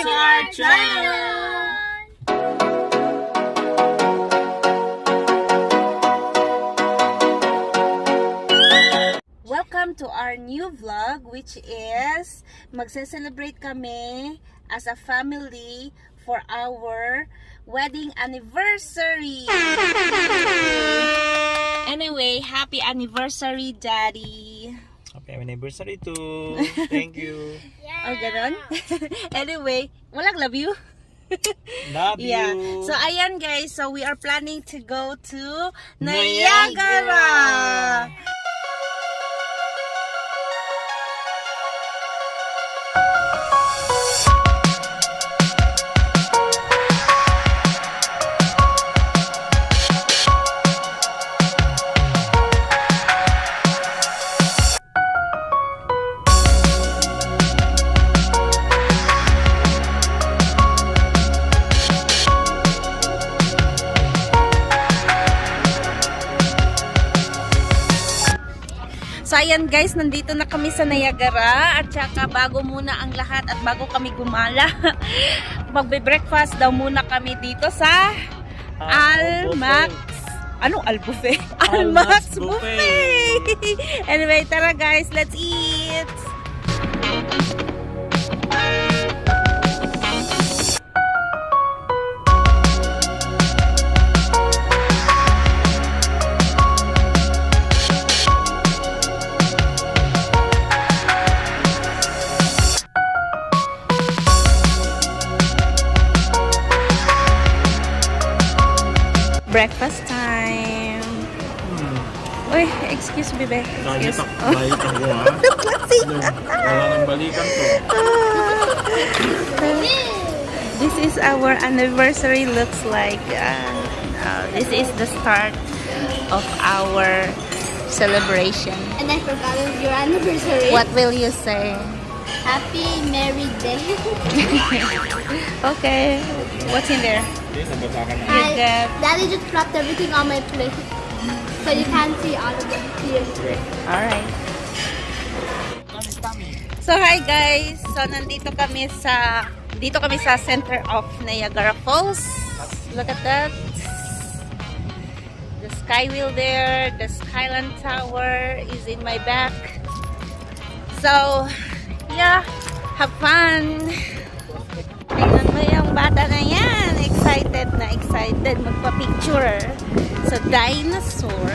to our channel! Welcome to our new vlog, which is magse-celebrate kami as a family for our wedding anniversary. Anyway, happy anniversary, Daddy. Happy anniversary too. Thank you. Oh, ganon? Anyway, walang love you. Love Yeah. you. So, ayan guys. So, we are planning to go to Niagara. Niagara. So ayan guys, nandito na kami sa Niagara at saka bago muna ang lahat at bago kami gumala, magbe-breakfast daw muna kami dito sa Almax. Ano? Albuffet? Almax Buffet! Anyway, tara guys, let's eat! Breakfast time. Uy, excuse me, be. Excuse. Balik ako ha. Wala nang balikan to. This is our anniversary looks like. This is the start of our celebration. And I forgot it was your anniversary. What will you say? Happy married day. Okay. What's in there? You get. Daddy just dropped everything on my plate. So you can't see all of them here. Alright. So hi guys. So nandito kami sa center of Niagara Falls. Look at that. The sky wheel there, the Skyline Tower is in my back. So, yeah, have fun. Tingnan mo yung bata na yan. Excited na excited magpa-picture sa dinosaur.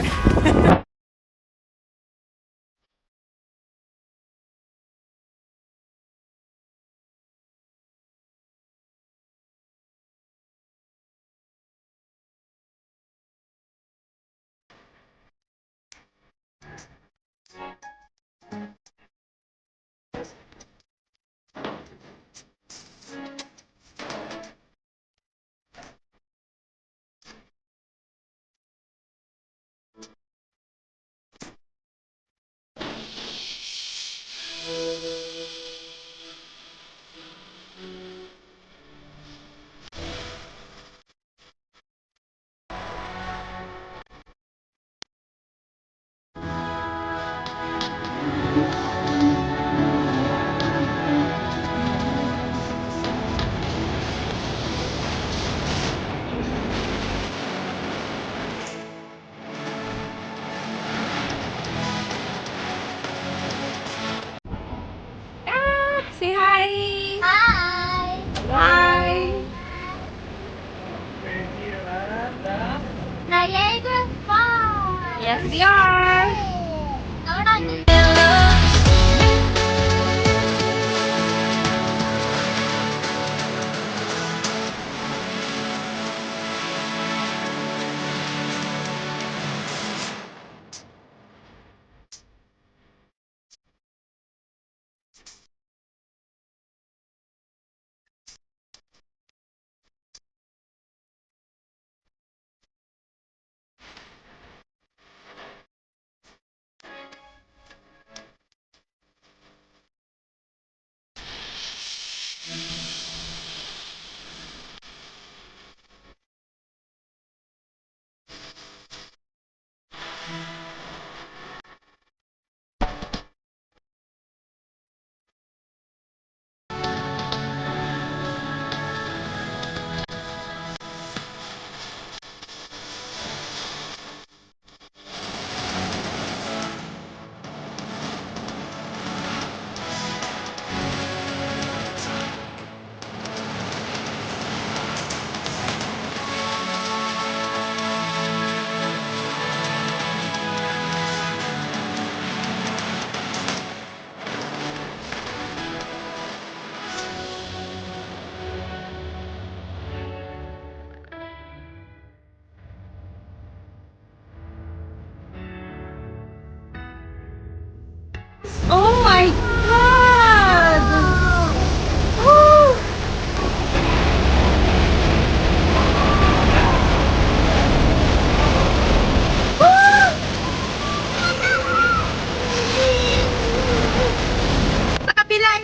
Say hi! Hi! Hi! Niagara Falls! Yes, we are! No, we're not.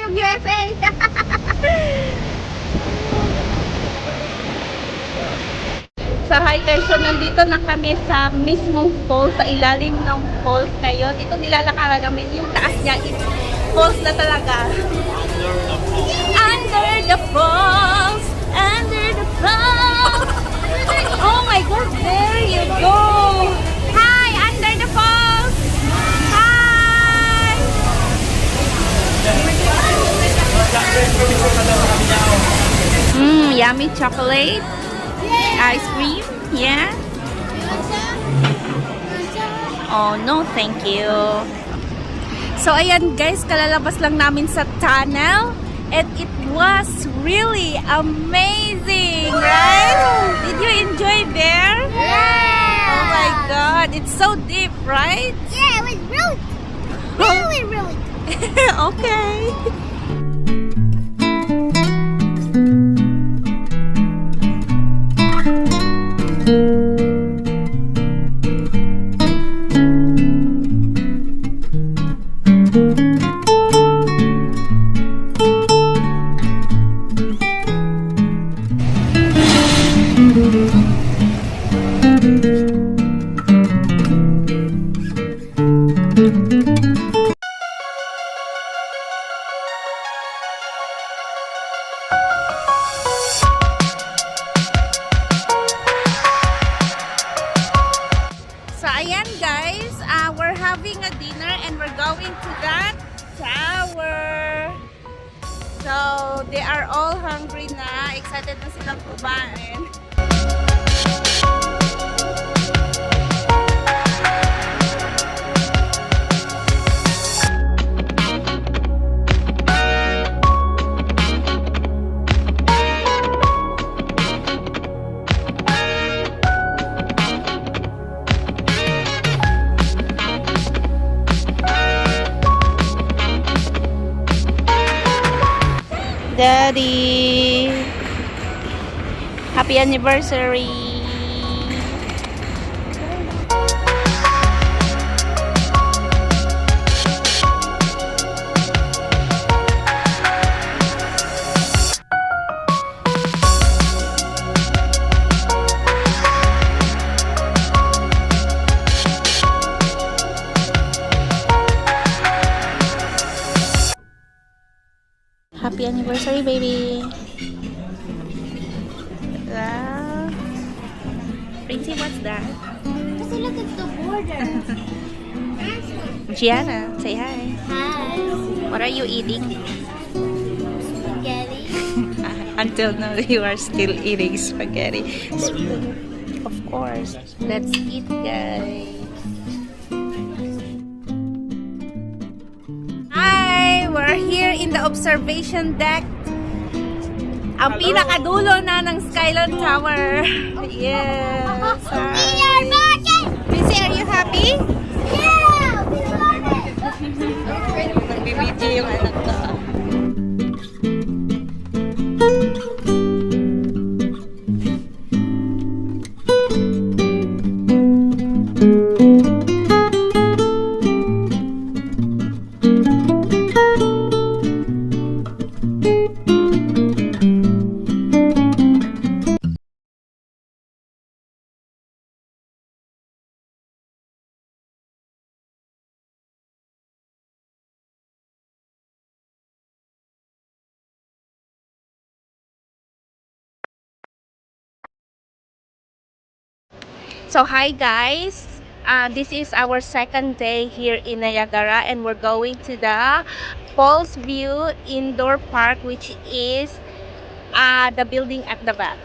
yung UFA. So hi guys, so nandito na kami sa mismong falls, sa ilalim ng falls ngayon. Ito nilalakaran namin, yung taas niya is falls na talaga. Under the falls, under the falls. Oh my God, there you go. Hi, under the falls. Hi. Yummy chocolate. Ice cream? Yeah? Oh, no, thank you. So, ayan guys, kalalabas lang namin sa tunnel. And it was really amazing, right? Did you enjoy there? Yeah. Oh my God, it's so deep, right? Yeah, it was really, really. Okay. So, ayan guys, we're having a dinner and we're going to that tower. So, they are all hungry na. Excited na silang kumain. Daddy, happy anniversary. Happy anniversary, baby. Wow. Princey, what's that? Just look at the border. Gianna, say hi. Hi. What are you eating? Spaghetti. Until now, you are still eating spaghetti. Of course. Let's eat, guys. Hi! We're here in the observation deck. Ang pinakadulo na ng Skyline Tower. Yes. We are marching. Missy, are you happy? Yeah. We love it. Nagbibidyo yung anak ko. So hi guys, this is our second day here in Niagara and we're going to the Falls View Indoor Park, which is the building at the back.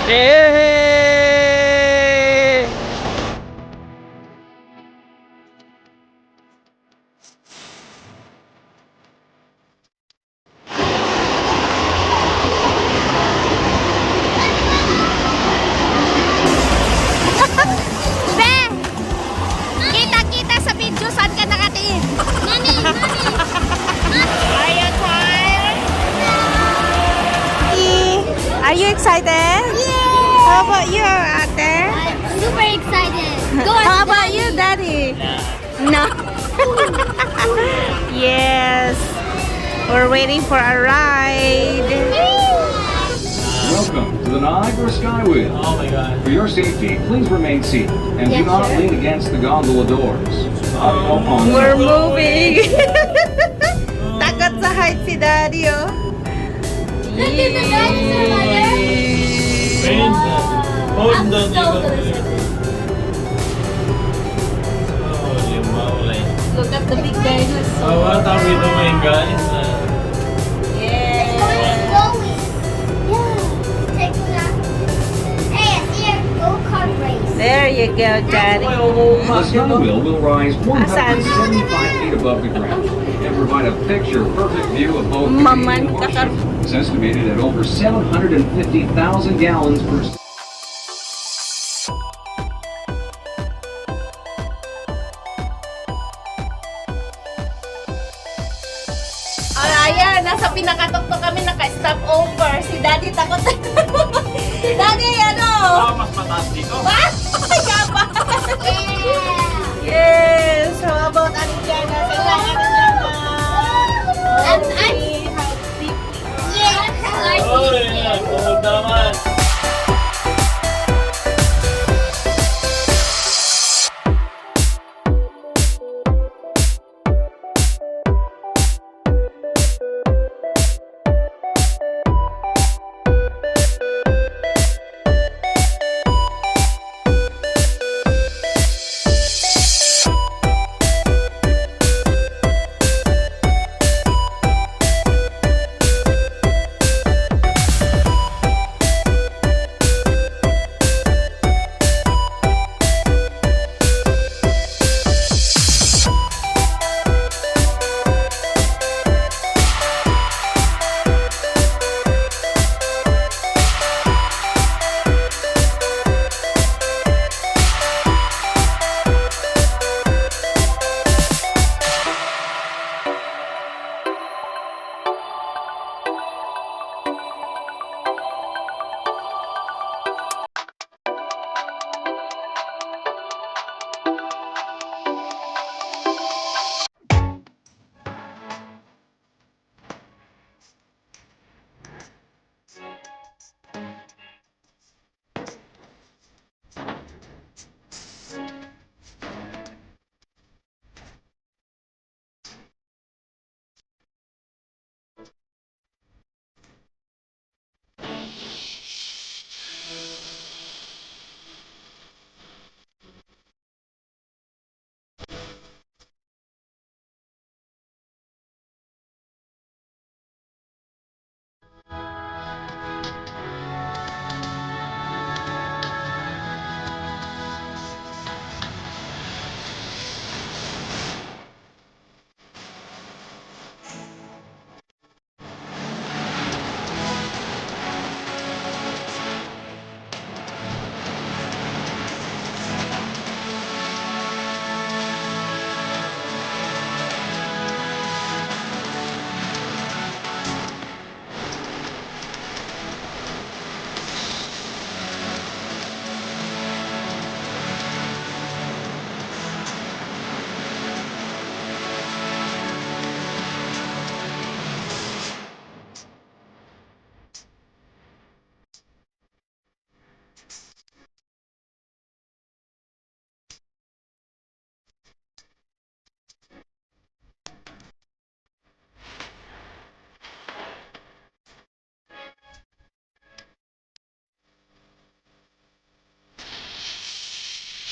Yay! Be! Kita-kita sa video, saan ka nakatingin? Mommy, mommy. Are you tired? Are you excited? Yeah. How about you, ate? I'm super excited. Go How on, about you, daddy? No. Yes. We're waiting for a ride. Welcome to the Niagara Skywheel. Oh my god. For your safety, please remain seated and Yes, do not sir. lean against the gondola doors. On We're moving. Takot sa height si daddy, oh. Look at the dinosaur, mother. Painful. Hold I'm the so gonna sit this. Holy moly. Look at the big dinosaur. Oh, what are we doing, guys? Yeah. Slowly. Yeah. Take that. Hey, I see a go-kart race. There you go, daddy. The Skywheel will rise Asan? 175 feet above the ground and provide a picture-perfect view of both the Maman, Canadian kakar- Ocean. It's estimated at over 750,000 gallons per Ayan, nasa pinakatuktok kami, naka-stop over. Si daddy takot. Daddy, ano?